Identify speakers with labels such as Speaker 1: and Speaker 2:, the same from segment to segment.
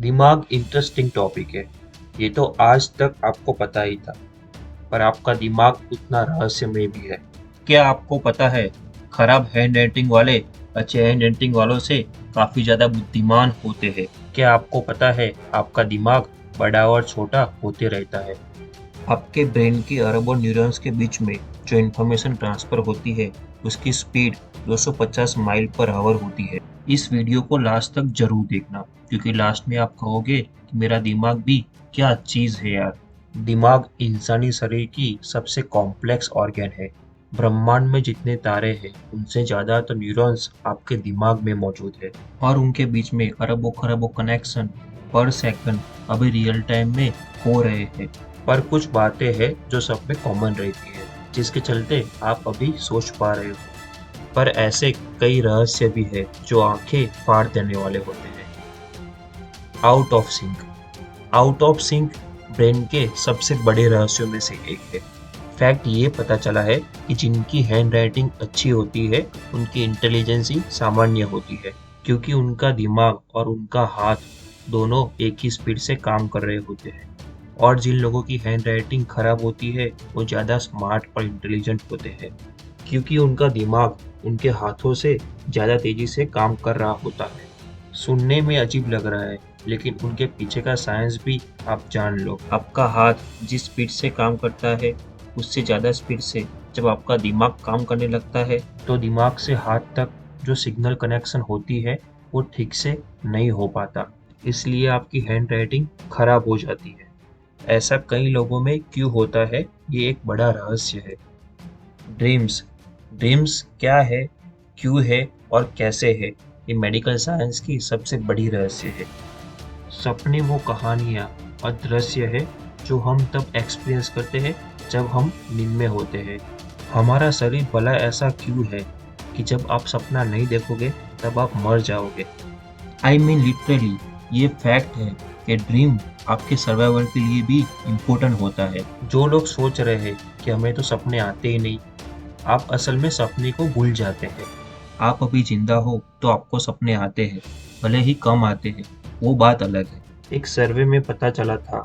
Speaker 1: दिमाग interesting topic है। ये तो आज तक आपको पता ही था, पर आपका दिमाग उतना रहस्यमय भी है। क्या आपको पता है, खराब हैंड राइटिंग वाले अच्छे हैंड राइटिंग वालों से काफी ज्यादा बुद्धिमान होते हैं? क्या आपको पता है, आपका दिमाग बड़ा और छोटा होते रहता है। आपके ब्रेन के अरबों न्यूरॉन्स के बीच में जो इन्फॉर्मेशन ट्रांसफर होती है, उसकी स्पीड 250 माइल पर आवर होती है। इस वीडियो को लास्ट तक जरूर देखना, क्योंकि लास्ट में आप कहोगे कि मेरा दिमाग भी क्या चीज है यार। दिमाग इंसानी शरीर की सबसे कॉम्प्लेक्स ऑर्गन है। ब्रह्मांड में जितने तारे हैं, उनसे ज्यादा तो न्यूरॉन्स आपके दिमाग में मौजूद है, और उनके बीच में अरबों खरबों कनेक्शन पर सेकंड अभी रियल टाइम में हो रहे हैं। पर कुछ बातें हैं जो सब में कॉमन रहती है, जिसके चलते आप अभी सोच पा रहे हो। पर ऐसे कई रहस्य भी है जो आंखें फाड़ देने वाले होते हैं। Out of sync. Out of sync brain के सबसे बड़े रहस्यों में से एक है। फैक्ट ये पता चला है कि जिनकी हैंड राइटिंग अच्छी होती है, उनकी इंटेलिजेंसी सामान्य होती है, क्योंकि उनका दिमाग और उनका हाथ दोनों एक ही स्पीड से काम कर रहे होते हैं। और जिन लोगों की हैंड राइटिंग खराब होती है, वो ज़्यादा स्मार्ट और इंटेलिजेंट होते हैं, क्योंकि उनका दिमाग उनके हाथों से ज़्यादा तेजी से काम कर रहा होता है। सुनने में अजीब लग रहा है, लेकिन उनके पीछे का साइंस भी आप जान लो। आपका हाथ जिस स्पीड से काम करता है, उससे ज़्यादा स्पीड से जब आपका दिमाग काम करने लगता है, तो दिमाग से हाथ तक जो सिग्नल कनेक्शन होती है, वो ठीक से नहीं हो पाता। इसलिए आपकी हैंड राइटिंग खराब हो जाती है। ऐसा कई लोगों में क्यों होता है, ये एक बड़ा रहस्य है। ड्रीम्स। ड्रीम्स क्या है, क्यों है और कैसे है, ये मेडिकल साइंस की सबसे बड़ी रहस्य है। सपने वो कहानियाँ और दृश्य है जो हम तब एक्सपीरियंस करते हैं जब हम नींद में होते हैं। हमारा शरीर भला ऐसा क्यों है कि जब आप सपना नहीं देखोगे तब आप मर जाओगे। आई मीन लिटरली, ये फैक्ट है कि ड्रीम आपके सर्वाइवल के लिए भी इम्पोर्टेंट होता है। जो लोग सोच रहे हैं कि हमें तो सपने आते ही नहीं, आप असल में सपने को भूल जाते हैं। आप अभी जिंदा हो तो आपको सपने आते हैं, भले ही कम आते हैं, वो बात अलग है। एक सर्वे में पता चला था,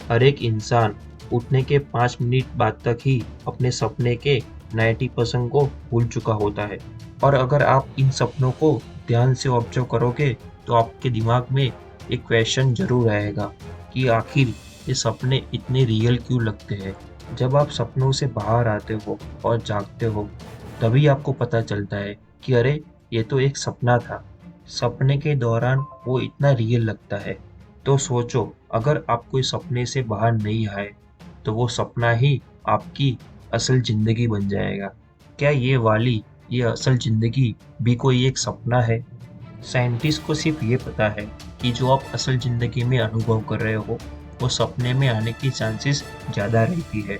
Speaker 1: हर एक इंसान उठने के 5 मिनट बाद तक ही अपने सपने के 90% को भूल चुका होता है। और अगर आप इन सपनों को ध्यान से ऑब्जर्व करोगे, तो आपके दिमाग में एक क्वेश्चन जरूर आएगा कि आखिर ये सपने इतने रियल क्यों लगते हैं। जब आप सपनों से बाहर आते हो और जागते हो, तभी आपको पता चलता है कि अरे, ये तो एक सपना था। सपने के दौरान वो इतना रियल लगता है। तो सोचो, अगर आप कोई सपने से बाहर नहीं आए, तो वो सपना ही आपकी असल जिंदगी बन जाएगा। क्या ये असल जिंदगी भी कोई एक सपना है? साइंटिस्ट को सिर्फ ये पता है कि जो आप असल जिंदगी में अनुभव कर रहे हो, वो सपने में आने की चांसेस ज़्यादा रहती है।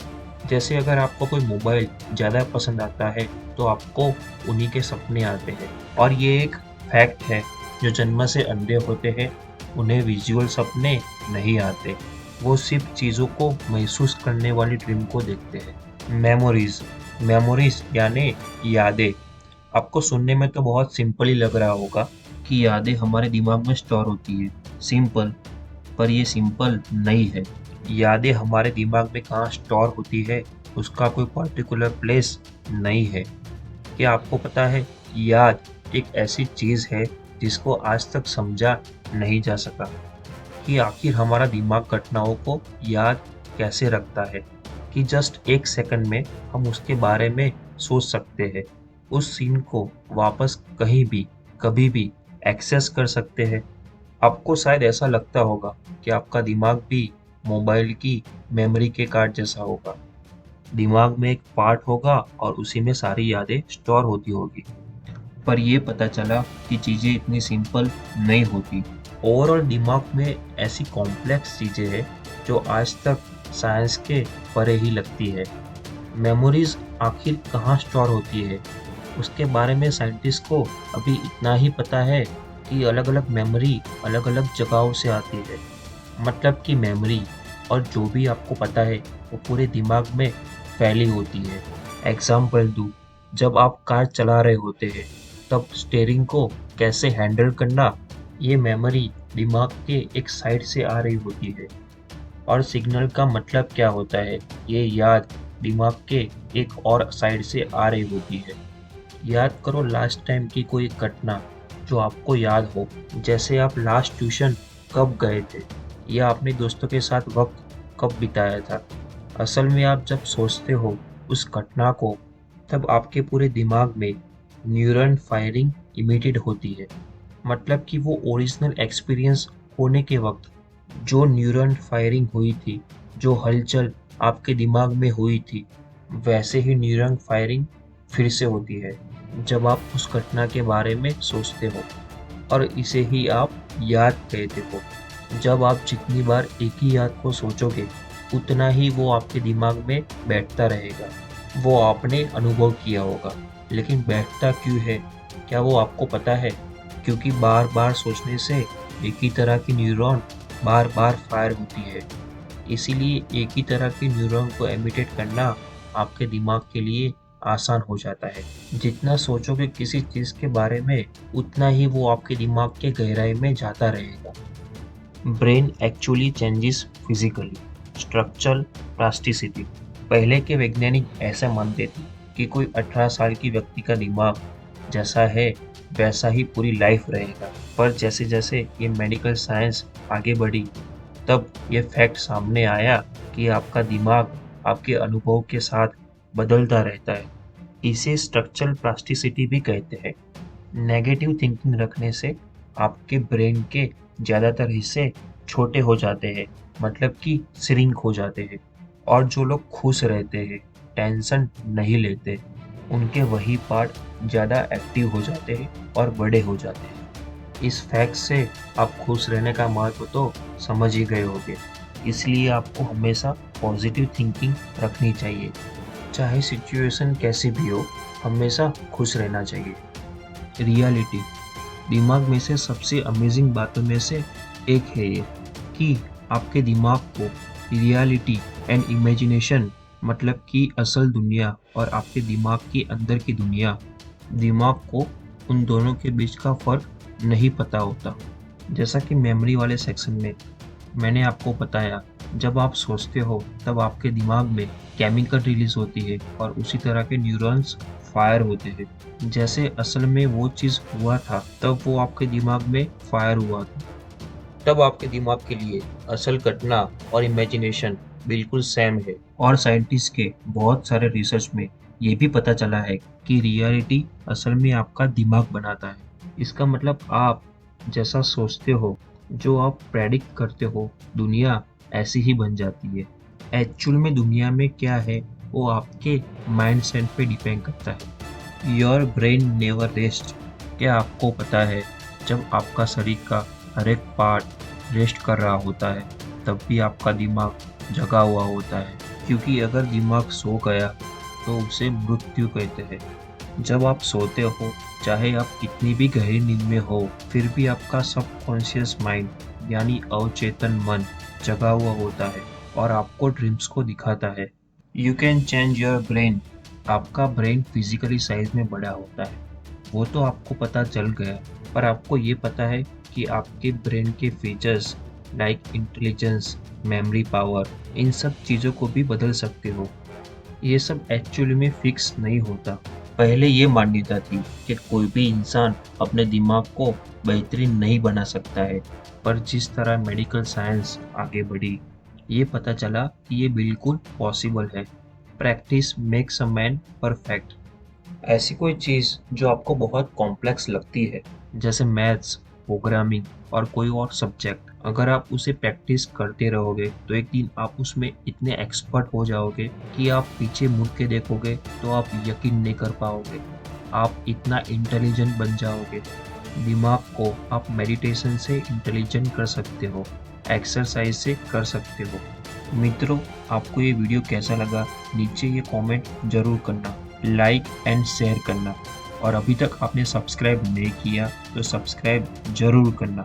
Speaker 1: जैसे अगर आपको कोई मोबाइल ज़्यादा पसंद आता है, तो आपको उन्हीं के सपने आते हैं। और ये एक फैक्ट है, जो जन्म से अंधे होते हैं, उन्हें विजुअल सपने नहीं आते। वो सिर्फ चीज़ों को महसूस करने वाली ड्रीम को देखते हैं। मेमोरीज। मेमोरीज यानी यादें। आपको सुनने में तो बहुत सिंपल ही लग रहा होगा कि यादें हमारे दिमाग में स्टोर होती है। सिंपल, पर ये सिंपल नहीं है। यादें हमारे दिमाग में कहाँ स्टोर होती है, उसका कोई पर्टिकुलर प्लेस नहीं है। क्या आपको पता है, याद एक ऐसी चीज़ है जिसको आज तक समझा नहीं जा सका, कि आखिर हमारा दिमाग घटनाओं को याद कैसे रखता है, कि जस्ट एक सेकंड में हम उसके बारे में सोच सकते हैं, उस सीन को वापस कहीं भी कभी भी एक्सेस कर सकते हैं। आपको शायद ऐसा लगता होगा कि आपका दिमाग भी मोबाइल की मेमोरी के कार्ड जैसा होगा। दिमाग में एक पार्ट होगा और उसी में सारी यादें स्टोर होती होगी। पर ये पता चला कि चीज़ें इतनी सिंपल नहीं होती। ओवरऑल दिमाग में ऐसी कॉम्प्लेक्स चीज़ें हैं जो आज तक साइंस के परे ही लगती है। मेमोरीज आखिर कहाँ स्टोर होती है, उसके बारे में साइंटिस्ट को अभी इतना ही पता है कि अलग अलग मेमोरी अलग अलग जगहों से आती है। मतलब कि मेमोरी और जो भी आपको पता है, वो पूरे दिमाग में फैली होती है। एग्जाम्पल दूँ, जब आप कार चला रहे होते हैं, तब स्टीयरिंग को कैसे हैंडल करना, ये मेमोरी दिमाग के एक साइड से आ रही होती है। और सिग्नल का मतलब क्या होता है? ये याद दिमाग के एक और साइड से आ रही होती है। याद करो लास्ट टाइम की कोई घटना जो आपको याद हो, जैसे आप लास्ट ट्यूशन कब गए थे या अपने दोस्तों के साथ वक्त कब बिताया था। असल में आप जब सोचते हो उस घटना को, तब आपके पूरे दिमाग में न्यूरॉन फायरिंग इमिटेड होती है। मतलब कि वो ओरिजिनल एक्सपीरियंस होने के वक्त जो न्यूरॉन फायरिंग हुई थी, जो हलचल आपके दिमाग में हुई थी, वैसे ही न्यूरॉन फायरिंग फिर से होती है जब आप उस घटना के बारे में सोचते हो, और इसे ही आप याद कहते हो। जब आप जितनी बार एक ही याद को सोचोगे, उतना ही वो आपके दिमाग में बैठता रहेगा। वो आपने अनुभव किया होगा, लेकिन बैठता क्यों है, क्या वो आपको पता है? क्योंकि बार बार सोचने से एक ही तरह की न्यूरॉन बार बार फायर होती है। इसीलिए एक ही तरह के न्यूरॉन को इमिटेट करना आपके दिमाग के लिए आसान हो जाता है। जितना सोचोगे किसी चीज़ के बारे में, उतना ही वो आपके दिमाग के गहराई में जाता रहेगा। Brain actually changes physically, structural plasticity. पहले के वैज्ञानिक ऐसा मानते थे कि कोई 18 साल की व्यक्ति का दिमाग जैसा है वैसा ही पूरी लाइफ रहेगा। पर जैसे जैसे ये मेडिकल साइंस आगे बढ़ी, तब ये फैक्ट सामने आया कि आपका दिमाग आपके अनुभव के साथ बदलता रहता है। इसे स्ट्रक्चरल प्लास्टिसिटी भी कहते हैं। नेगेटिव थिंकिंग रखने से आपके ब्रेन के ज़्यादातर हिस्से छोटे हो जाते हैं, मतलब कि श्रिंक हो जाते हैं। और जो लोग खुश रहते हैं, टेंशन नहीं लेते, उनके वही पार्ट ज़्यादा एक्टिव हो जाते हैं और बड़े हो जाते हैं। इस फैक्ट से आप खुश रहने का महत्व तो समझ ही गए होंगे। इसलिए आपको हमेशा पॉजिटिव थिंकिंग रखनी चाहिए। चाहे सिचुएशन कैसी भी हो, हमेशा खुश रहना चाहिए। रियलिटी, दिमाग में से सबसे अमेजिंग बातों में से एक है ये कि आपके दिमाग को रियलिटी एंड इमेजिनेशन, मतलब कि असल दुनिया और आपके दिमाग के अंदर की दुनिया, दिमाग को उन दोनों के बीच का फ़र्क नहीं पता होता। जैसा कि मेमोरी वाले सेक्शन में मैंने आपको बताया, जब आप सोचते हो तब आपके दिमाग में केमिकल रिलीज होती है और उसी तरह के न्यूरॉन्स फायर होते हैं। जैसे असल में वो चीज़ हुआ था, तब वो आपके दिमाग में फायर हुआ था। तब आपके दिमाग के लिए असल घटना और इमेजिनेशन बिल्कुल सेम है। और साइंटिस्ट के बहुत सारे रिसर्च में ये भी पता चला है कि रियलिटी असल में आपका दिमाग बनाता है। इसका मतलब आप जैसा सोचते हो, जो आप प्रेडिक्ट करते हो, दुनिया ऐसी ही बन जाती है। एक्चुअल में दुनिया में क्या है, वो आपके माइंडसेट पे डिपेंड करता है। Your brain never rest. क्या आपको पता है, जब आपका शरीर का हर एक पार्ट रेस्ट कर रहा होता है, तब भी आपका दिमाग जगा हुआ होता है। क्योंकि अगर दिमाग सो गया तो उसे मृत्यु कहते हैं। जब आप सोते हो, चाहे आप कितनी भी गहरी नींद में हो, फिर भी आपका सबकॉन्शियस माइंड यानी अवचेतन मन जगा हुआ होता है और आपको ड्रीम्स को दिखाता है। You can change your brain. आपका ब्रेन फिजिकली साइज में बड़ा होता है, वो तो आपको पता चल गया। पर आपको ये पता है कि आपके ब्रेन के features like intelligence, memory power, इन सब चीज़ों को भी बदल सकते हो। ये सब एक्चुअली में फिक्स नहीं होता। पहले ये मान्यता थी कि कोई भी इंसान अपने दिमाग को बेहतरीन नहीं बना सकता है, पर जिस तरह मेडिकल साइंस आगे बढ़ी, ये पता चला कि ये बिल्कुल पॉसिबल है। Practice makes a man perfect. ऐसी कोई चीज़ जो आपको बहुत कॉम्प्लेक्स लगती है, जैसे मैथ्स, प्रोग्रामिंग और कोई और सब्जेक्ट, अगर आप उसे प्रैक्टिस करते रहोगे तो एक दिन आप उसमें इतने एक्सपर्ट हो जाओगे कि आप पीछे मुड़ के देखोगे तो आप यकीन नहीं कर पाओगे। आप इतना इंटेलिजेंट बन जाओगे। दिमाग को आप मेडिटेशन से इंटेलिजेंट कर सकते हो, एक्सरसाइज से कर सकते हो। मित्रों, आपको ये वीडियो कैसा लगा, नीचे ये कमेंट ज़रूर करना, लाइक एंड शेयर करना, और अभी तक आपने सब्सक्राइब नहीं किया तो सब्सक्राइब ज़रूर करना।